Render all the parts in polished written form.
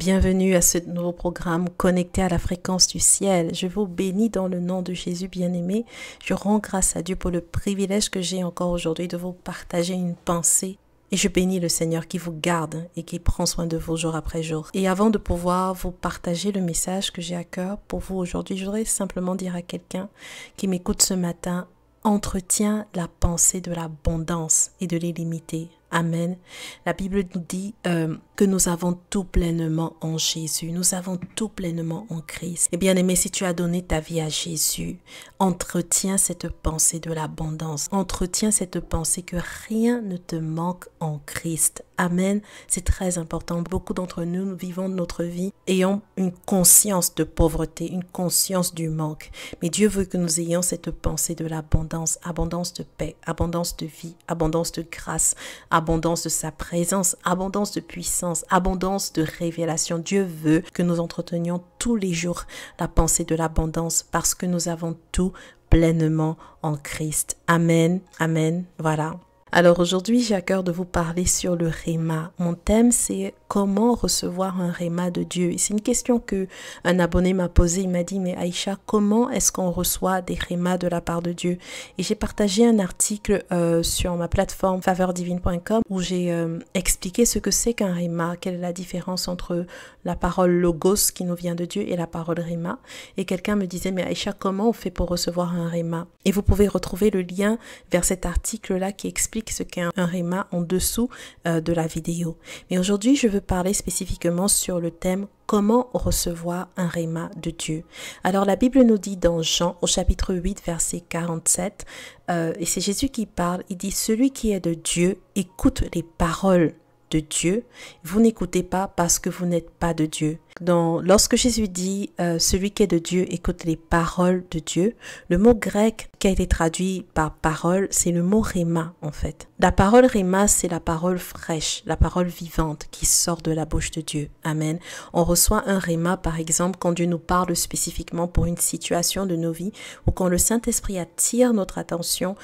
Bienvenue à ce nouveau programme connecté à la fréquence du ciel. Je vous bénis dans le nom de Jésus bien-aimé. Je rends grâce à Dieu pour le privilège que j'ai encore aujourd'hui de vous partager une pensée. Et je bénis le Seigneur qui vous garde et qui prend soin de vous jour après jour. Et avant de pouvoir vous partager le message que j'ai à cœur pour vous aujourd'hui, je voudrais simplement dire à quelqu'un qui m'écoute ce matin, entretiens la pensée de l'abondance et de l'illimité. Amen. La Bible nous dit que nous avons tout pleinement en Jésus. Nous avons tout pleinement en Christ. Et bien aimé, si tu as donné ta vie à Jésus, entretiens cette pensée de l'abondance. Entretiens cette pensée que rien ne te manque en Christ. Amen. C'est très important. Beaucoup d'entre nous, nous vivons notre vie ayant une conscience de pauvreté, une conscience du manque. Mais Dieu veut que nous ayons cette pensée de l'abondance. Abondance de paix, abondance de vie, abondance de grâce, abondance de sa présence, abondance de puissance, abondance de révélation. Dieu veut que nous entretenions tous les jours la pensée de l'abondance parce que nous avons tout pleinement en Christ. Amen, amen, voilà. Alors aujourd'hui, j'ai à cœur de vous parler sur le réma. Mon thème, c'est comment recevoir un réma de Dieu. C'est une question que un abonné m'a posée. Il m'a dit, mais Aïcha, comment est-ce qu'on reçoit des rémas de la part de Dieu? Et j'ai partagé un article sur ma plateforme faveurdivine.com où j'ai expliqué ce que c'est qu'un réma, quelle est la différence entre la parole logos qui nous vient de Dieu et la parole réma. Et quelqu'un me disait, mais Aïcha, comment on fait pour recevoir un réma? Et vous pouvez retrouver le lien vers cet article-là qui explique ce qu'est un réma en dessous de la vidéo. Mais aujourd'hui, je veux parler spécifiquement sur le thème comment recevoir un réma de Dieu. Alors la Bible nous dit dans Jean au chapitre 8 verset 47 et c'est Jésus qui parle, il dit celui qui est de Dieu écoute les paroles de Dieu, vous n'écoutez pas parce que vous n'êtes pas de Dieu. Lorsque Jésus dit celui qui est de Dieu écoute les paroles de Dieu, le mot grec qui a été traduit par parole, c'est le mot réma en fait. La parole réma, c'est la parole fraîche, la parole vivante qui sort de la bouche de Dieu. Amen. On reçoit un réma par exemple quand Dieu nous parle spécifiquement pour une situation de nos vies ou quand le Saint-Esprit attire notre attention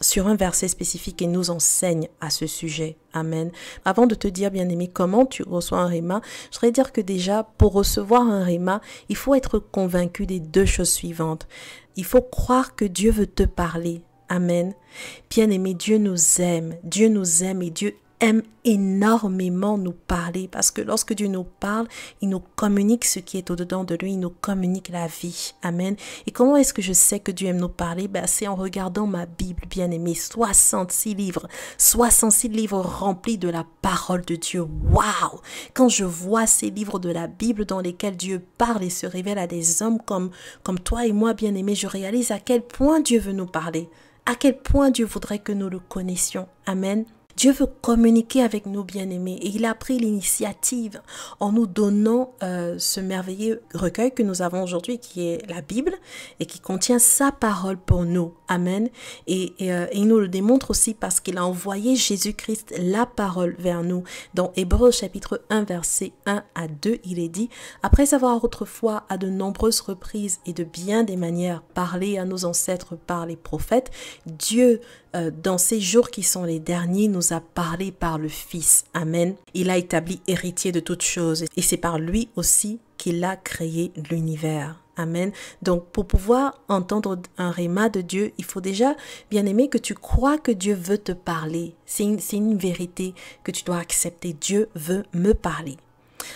sur un verset spécifique et nous enseigne à ce sujet. Amen. Avant de te dire, bien-aimé, comment tu reçois un réma, je voudrais dire que déjà, pour recevoir un réma, il faut être convaincu des deux choses suivantes. Il faut croire que Dieu veut te parler. Amen. Bien-aimé, Dieu nous aime et Dieu aime énormément nous parler parce que lorsque Dieu nous parle, il nous communique ce qui est au-dedans de lui, il nous communique la vie. Amen. Et comment est-ce que je sais que Dieu aime nous parler? C'est en regardant ma Bible, bien-aimée, 66 livres remplis de la parole de Dieu. Waouh! Quand je vois ces livres de la Bible dans lesquels Dieu parle et se révèle à des hommes comme toi et moi, bien-aimés, je réalise à quel point Dieu veut nous parler, à quel point Dieu voudrait que nous le connaissions. Amen. Dieu veut communiquer avec nous, bien-aimés, et il a pris l'initiative en nous donnant ce merveilleux recueil que nous avons aujourd'hui, qui est la Bible, et qui contient sa parole pour nous. Amen. Et il nous le démontre aussi parce qu'il a envoyé Jésus-Christ, la parole, vers nous. Dans Hébreux chapitre 1, versets 1 à 2, il est dit, « Après avoir autrefois à de nombreuses reprises et de bien des manières parlé à nos ancêtres par les prophètes, Dieu, dans ces jours qui sont les derniers, nous a parlé par le Fils. Amen. Il a établi héritier de toutes choses et c'est par lui aussi qu'il a créé l'univers. Amen. Donc, pour pouvoir entendre un réma de Dieu, il faut déjà, bien aimer, que tu crois que Dieu veut te parler. C'est une vérité que tu dois accepter. Dieu veut me parler.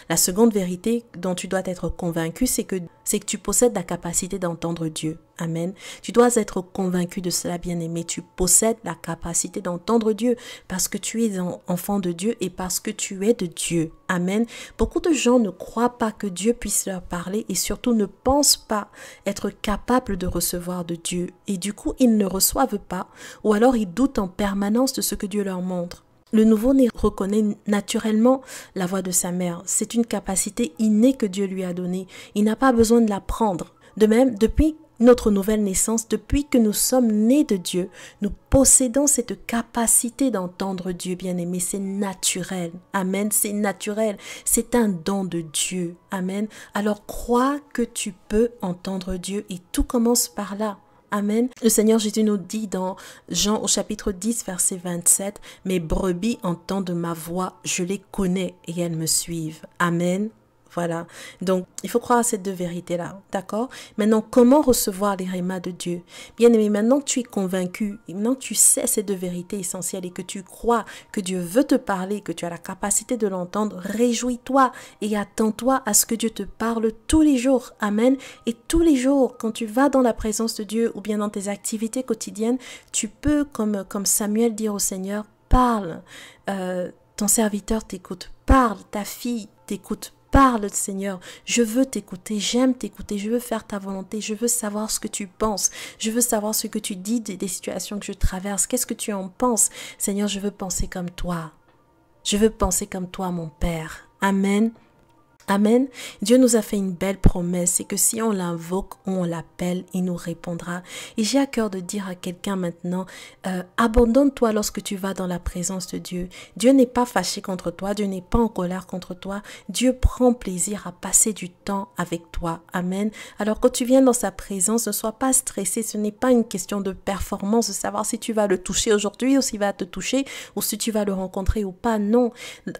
La seconde vérité dont tu dois être convaincu, c'est que tu possèdes la capacité d'entendre Dieu. Amen. Tu dois être convaincu de cela, bien-aimé. Tu possèdes la capacité d'entendre Dieu parce que tu es enfant de Dieu et parce que tu es de Dieu. Amen. Beaucoup de gens ne croient pas que Dieu puisse leur parler et surtout ne pensent pas être capables de recevoir de Dieu. Et du coup, ils ne reçoivent pas ou alors ils doutent en permanence de ce que Dieu leur montre. Le nouveau-né reconnaît naturellement la voix de sa mère. C'est une capacité innée que Dieu lui a donnée. Il n'a pas besoin de l'apprendre. De même, depuis notre nouvelle naissance, depuis que nous sommes nés de Dieu, nous possédons cette capacité d'entendre Dieu, bien-aimé. C'est naturel. Amen. C'est naturel. C'est un don de Dieu. Amen. Alors crois que tu peux entendre Dieu et tout commence par là. Amen. Le Seigneur Jésus nous dit dans Jean au chapitre 10, verset 27, « Mes brebis entendent ma voix, je les connais et elles me suivent. » Amen. Voilà, donc il faut croire à ces deux vérités-là, d'accord? Maintenant, comment recevoir les rémas de Dieu? Bien aimé, maintenant que tu es convaincu, maintenant que tu sais ces deux vérités essentielles et que tu crois que Dieu veut te parler, que tu as la capacité de l'entendre, réjouis-toi et attends-toi à ce que Dieu te parle tous les jours. Amen. Et tous les jours, quand tu vas dans la présence de Dieu ou bien dans tes activités quotidiennes, tu peux, comme Samuel, dire au Seigneur, parle, ton serviteur t'écoute, parle, ta fille t'écoute. Parle, Seigneur, je veux t'écouter, j'aime t'écouter, je veux faire ta volonté, je veux savoir ce que tu penses, je veux savoir ce que tu dis des situations que je traverse, qu'est-ce que tu en penses? Seigneur, je veux penser comme toi, je veux penser comme toi, mon Père. Amen. Amen. Dieu nous a fait une belle promesse, c'est que si on l'invoque ou on l'appelle, il nous répondra. Et j'ai à cœur de dire à quelqu'un maintenant, abandonne-toi lorsque tu vas dans la présence de Dieu. Dieu n'est pas fâché contre toi, Dieu n'est pas en colère contre toi. Dieu prend plaisir à passer du temps avec toi. Amen. Alors quand tu viens dans sa présence, ne sois pas stressé, ce n'est pas une question de performance, de savoir si tu vas le toucher aujourd'hui ou s'il va te toucher ou si tu vas le rencontrer ou pas. Non,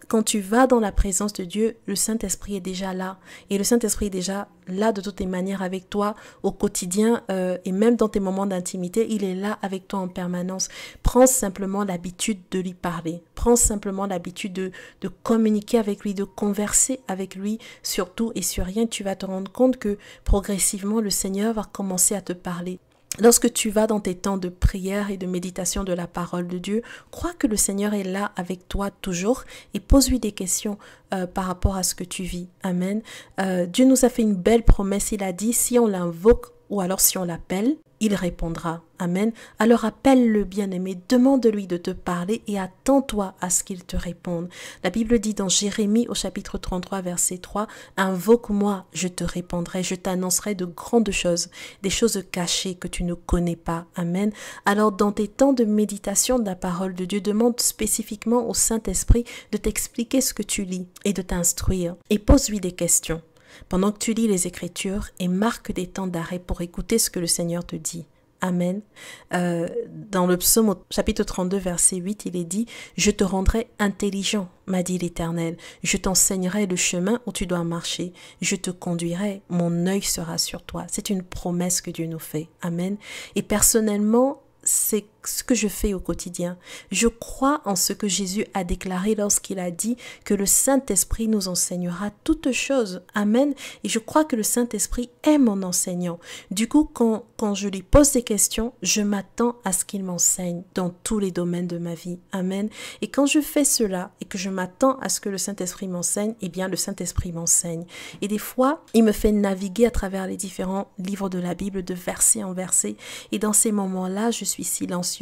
quand tu vas dans la présence de Dieu, le Saint-Esprit est déjà là et le Saint-Esprit est déjà là de toutes les manières avec toi au quotidien et même dans tes moments d'intimité, il est là avec toi en permanence. Prends simplement l'habitude de lui parler, prends simplement l'habitude de communiquer avec lui, de converser avec lui sur tout et sur rien. Tu vas te rendre compte que progressivement le Seigneur va commencer à te parler. Lorsque tu vas dans tes temps de prière et de méditation de la parole de Dieu, crois que le Seigneur est là avec toi toujours et pose-lui des questions par rapport à ce que tu vis. Amen. Dieu nous a fait une belle promesse. Il a dit, si on l'invoque ou alors si on l'appelle, il répondra. Amen. Alors appelle-le, bien-aimé, demande-lui de te parler et attends-toi à ce qu'il te réponde. La Bible dit dans Jérémie au chapitre 33, verset 3, « Invoque-moi, je te répondrai, je t'annoncerai de grandes choses, des choses cachées que tu ne connais pas. » Amen. Alors dans tes temps de méditation de la parole de Dieu, demande spécifiquement au Saint-Esprit de t'expliquer ce que tu lis et de t'instruire et pose-lui des questions pendant que tu lis les Écritures et marque des temps d'arrêt pour écouter ce que le Seigneur te dit. Amen. Dans le psaume au chapitre 32, verset 8, il est dit « Je te rendrai intelligent, m'a dit l'Éternel. Je t'enseignerai le chemin où tu dois marcher. Je te conduirai, mon œil sera sur toi. » C'est une promesse que Dieu nous fait. Amen. Et personnellement, c'est ce que je fais au quotidien. Je crois en ce que Jésus a déclaré lorsqu'il a dit que le Saint-Esprit nous enseignera toutes choses. Amen. Et je crois que le Saint-Esprit est mon enseignant. Du coup, quand je lui pose des questions, je m'attends à ce qu'il m'enseigne dans tous les domaines de ma vie. Amen. Et quand je fais cela et que je m'attends à ce que le Saint-Esprit m'enseigne, eh bien le Saint-Esprit m'enseigne. Et des fois, il me fait naviguer à travers les différents livres de la Bible de verset en verset. Et dans ces moments-là, je suis silencieuse,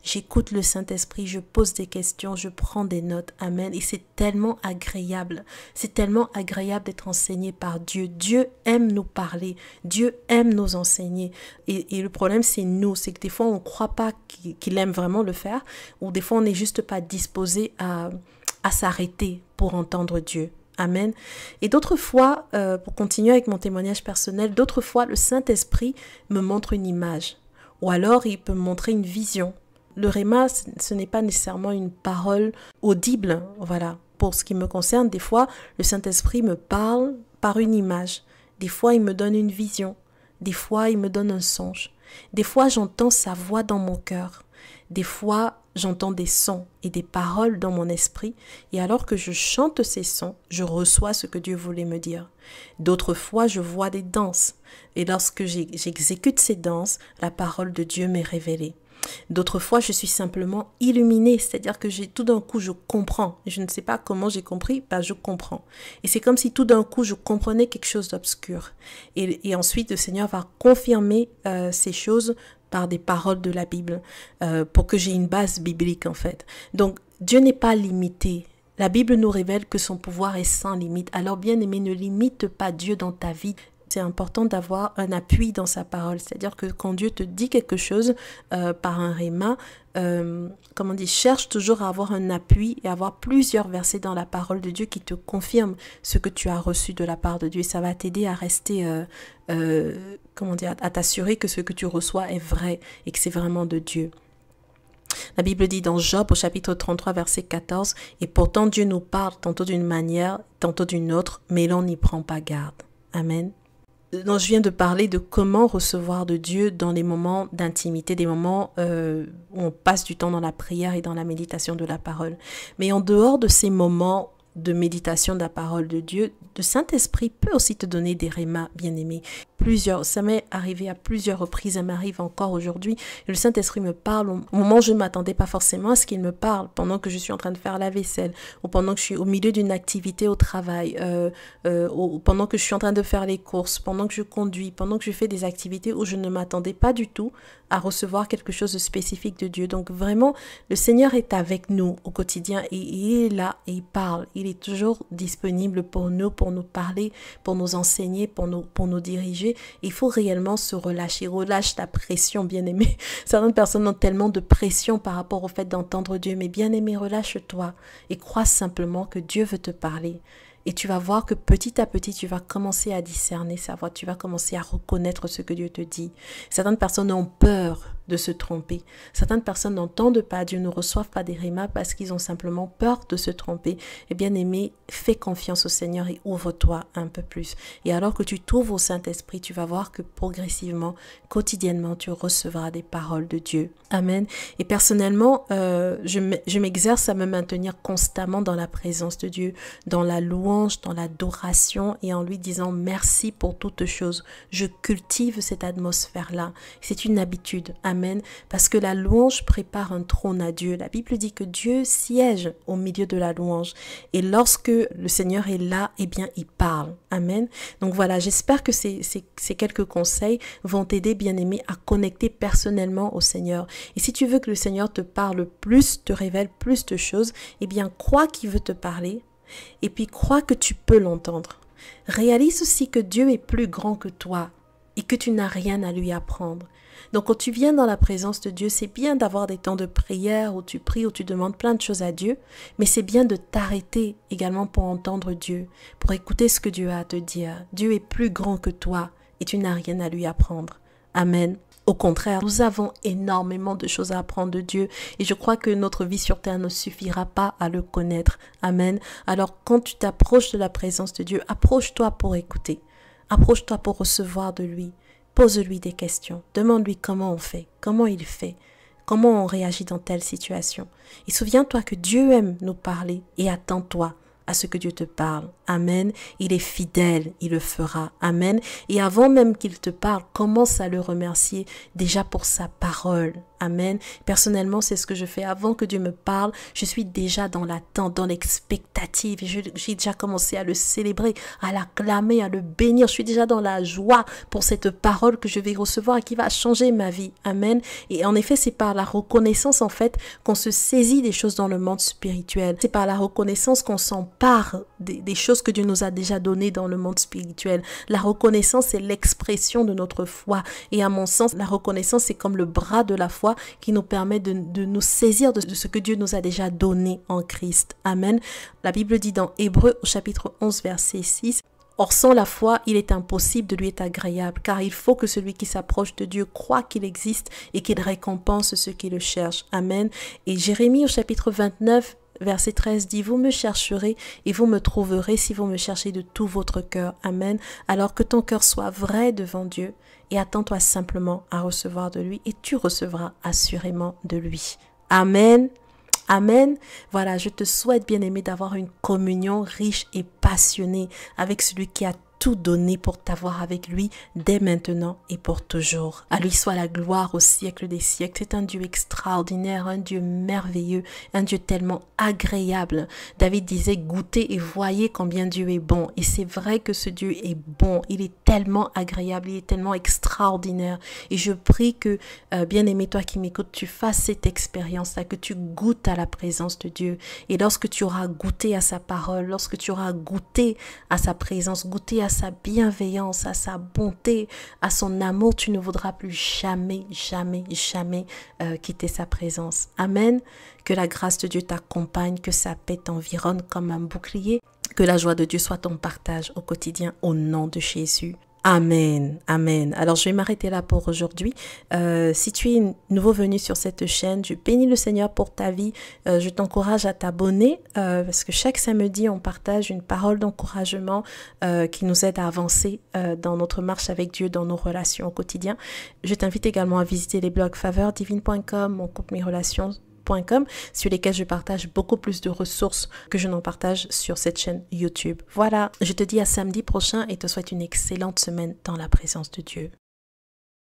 j'écoute le Saint-Esprit, je pose des questions, je prends des notes. Amen. Et c'est tellement agréable. C'est tellement agréable d'être enseigné par Dieu. Dieu aime nous parler. Dieu aime nous enseigner. Et le problème, c'est nous. C'est que des fois, on ne croit pas qu'il aime vraiment le faire. Ou des fois, on n'est juste pas disposé à s'arrêter pour entendre Dieu. Amen. Et d'autres fois, pour continuer avec mon témoignage personnel, d'autres fois, le Saint-Esprit me montre une image. Ou alors, il peut me montrer une vision. Le réma, ce n'est pas nécessairement une parole audible. Voilà. Pour ce qui me concerne, des fois, le Saint-Esprit me parle par une image. Des fois, il me donne une vision. Des fois, il me donne un songe. Des fois, j'entends sa voix dans mon cœur. Des fois, j'entends des sons et des paroles dans mon esprit. Et alors que je chante ces sons, je reçois ce que Dieu voulait me dire. D'autres fois, je vois des danses. Et lorsque j'exécute ces danses, la parole de Dieu m'est révélée. D'autres fois, je suis simplement illuminée, c'est-à-dire que tout d'un coup, je comprends. Je ne sais pas comment j'ai compris, je comprends. Et c'est comme si tout d'un coup, je comprenais quelque chose d'obscur. Et ensuite, le Seigneur va confirmer ces choses par des paroles de la Bible, pour que j'ai une base biblique en fait. Donc, Dieu n'est pas limité. La Bible nous révèle que son pouvoir est sans limite. Alors, bien-aimé, ne limite pas Dieu dans ta vie. C'est important d'avoir un appui dans sa parole. C'est-à-dire que quand Dieu te dit quelque chose par un réma, cherche toujours à avoir un appui et avoir plusieurs versets dans la parole de Dieu qui te confirment ce que tu as reçu de la part de Dieu. Ça va t'aider à rester comment dire, à t'assurer que ce que tu reçois est vrai et que c'est vraiment de Dieu. La Bible dit dans Job au chapitre 33 verset 14, « Et pourtant Dieu nous parle tantôt d'une manière, tantôt d'une autre, mais l'on n'y prend pas garde. » Amen. Donc, je viens de parler de comment recevoir de Dieu dans les moments d'intimité, des moments où on passe du temps dans la prière et dans la méditation de la parole. Mais en dehors de ces moments de méditation de la parole de Dieu, le Saint-Esprit peut aussi te donner des rémas, bien-aimés. Ça m'est arrivé à plusieurs reprises, ça m'arrive encore aujourd'hui. Le Saint-Esprit me parle au moment où je ne m'attendais pas forcément à ce qu'il me parle, pendant que je suis en train de faire la vaisselle, ou pendant que je suis au milieu d'une activité au travail, pendant que je suis en train de faire les courses, pendant que je conduis, pendant que je fais des activités où je ne m'attendais pas du tout à recevoir quelque chose de spécifique de Dieu. Donc vraiment, le Seigneur est avec nous au quotidien et il est là et il parle. Il est toujours disponible pour nous parler, pour nous enseigner, pour nous diriger. Il faut réellement se relâcher. Relâche ta pression, bien-aimé. Certaines personnes ont tellement de pression par rapport au fait d'entendre Dieu. Mais bien-aimé, relâche-toi et crois simplement que Dieu veut te parler. Et tu vas voir que petit à petit, tu vas commencer à discerner sa voix. Tu vas commencer à reconnaître ce que Dieu te dit. Certaines personnes ont peur de se tromper. Certaines personnes n'entendent pas Dieu, ne reçoivent pas des rémas parce qu'ils ont simplement peur de se tromper. Et bien aimé, fais confiance au Seigneur et ouvre-toi un peu plus. Et alors que tu t'ouvres au Saint-Esprit, tu vas voir que progressivement, quotidiennement, tu recevras des paroles de Dieu. Amen. Et personnellement, je m'exerce à me maintenir constamment dans la présence de Dieu, dans la louange, dans l'adoration et en lui disant merci pour toutes choses. Je cultive cette atmosphère-là. C'est une habitude. Amen. Parce que la louange prépare un trône à Dieu. La Bible dit que Dieu siège au milieu de la louange. Et lorsque le Seigneur est là, eh bien, il parle. Amen. Donc voilà, j'espère que ces quelques conseils vont t'aider, bien-aimé, à connecter personnellement au Seigneur. Et si tu veux que le Seigneur te parle plus, te révèle plus de choses, eh bien, crois qu'il veut te parler. Et puis, crois que tu peux l'entendre. Réalise aussi que Dieu est plus grand que toi et que tu n'as rien à lui apprendre. Donc, quand tu viens dans la présence de Dieu, c'est bien d'avoir des temps de prière où tu pries, où tu demandes plein de choses à Dieu, mais c'est bien de t'arrêter également pour entendre Dieu, pour écouter ce que Dieu a à te dire. Dieu est plus grand que toi et tu n'as rien à lui apprendre. Amen. Au contraire, nous avons énormément de choses à apprendre de Dieu et je crois que notre vie sur terre ne suffira pas à le connaître. Amen. Alors, quand tu t'approches de la présence de Dieu, approche-toi pour écouter. Approche-toi pour recevoir de lui. Pose-lui des questions. Demande-lui comment on fait, comment il fait, comment on réagit dans telle situation. Et souviens-toi que Dieu aime nous parler et attends-toi à ce que Dieu te parle. Amen. Il est fidèle, il le fera. Amen. Et avant même qu'il te parle, commence à le remercier déjà pour sa parole. Amen. Personnellement, c'est ce que je fais. Avant que Dieu me parle, je suis déjà dans l'attente, dans l'expectative. J'ai déjà commencé à le célébrer, à l'acclamer, à le bénir. Je suis déjà dans la joie pour cette parole que je vais recevoir et qui va changer ma vie. Amen. Et en effet, c'est par la reconnaissance, en fait, qu'on se saisit des choses dans le monde spirituel. C'est par la reconnaissance qu'on s'empare des choses que Dieu nous a déjà données dans le monde spirituel. La reconnaissance, c'est l'expression de notre foi. Et à mon sens, la reconnaissance, c'est comme le bras de la foi qui nous permet de nous saisir de ce que Dieu nous a déjà donné en Christ. Amen. La Bible dit dans Hébreux au chapitre 11 verset 6, « Or sans la foi, il est impossible de lui être agréable, car il faut que celui qui s'approche de Dieu croit qu'il existe et qu'il récompense ceux qui le cherchent. » Amen. Et Jérémie au chapitre 29 verset 13 dit, « Vous me chercherez et vous me trouverez si vous me cherchez de tout votre cœur. » Amen. Alors que ton cœur soit vrai devant Dieu et attends-toi simplement à recevoir de lui et tu recevras assurément de lui. Amen. Amen. Voilà, je te souhaite, bien-aimé, d'avoir une communion riche et passionnée avec celui qui a tout donné pour t'avoir avec lui dès maintenant et pour toujours. À lui soit la gloire au siècle des siècles. C'est un Dieu extraordinaire, un Dieu merveilleux, un Dieu tellement agréable. David disait, goûtez et voyez combien Dieu est bon. Et c'est vrai que ce Dieu est bon. Il est tellement agréable, il est tellement extraordinaire. Et je prie que, bien-aimé, toi qui m'écoutes, tu fasses cette expérience-là, que tu goûtes à la présence de Dieu. Et lorsque tu auras goûté à sa parole, lorsque tu auras goûté à sa présence, goûté à sa bienveillance, à sa bonté, à son amour, tu ne voudras plus jamais, jamais, jamais quitter sa présence. Amen. Que la grâce de Dieu t'accompagne, que sa paix t'environne comme un bouclier, que la joie de Dieu soit ton partage au quotidien au nom de Jésus. Amen, amen. Alors je vais m'arrêter là pour aujourd'hui. Si tu es nouveau venu sur cette chaîne, je bénis le Seigneur pour ta vie. Je t'encourage à t'abonner parce que chaque samedi, on partage une parole d'encouragement qui nous aide à avancer dans notre marche avec Dieu, dans nos relations au quotidien. Je t'invite également à visiter les blogs faveurdivine.com, mon compte Mes Relations, sur lesquels je partage beaucoup plus de ressources que je n'en partage sur cette chaîne YouTube. Voilà, je te dis à samedi prochain et te souhaite une excellente semaine dans la présence de Dieu.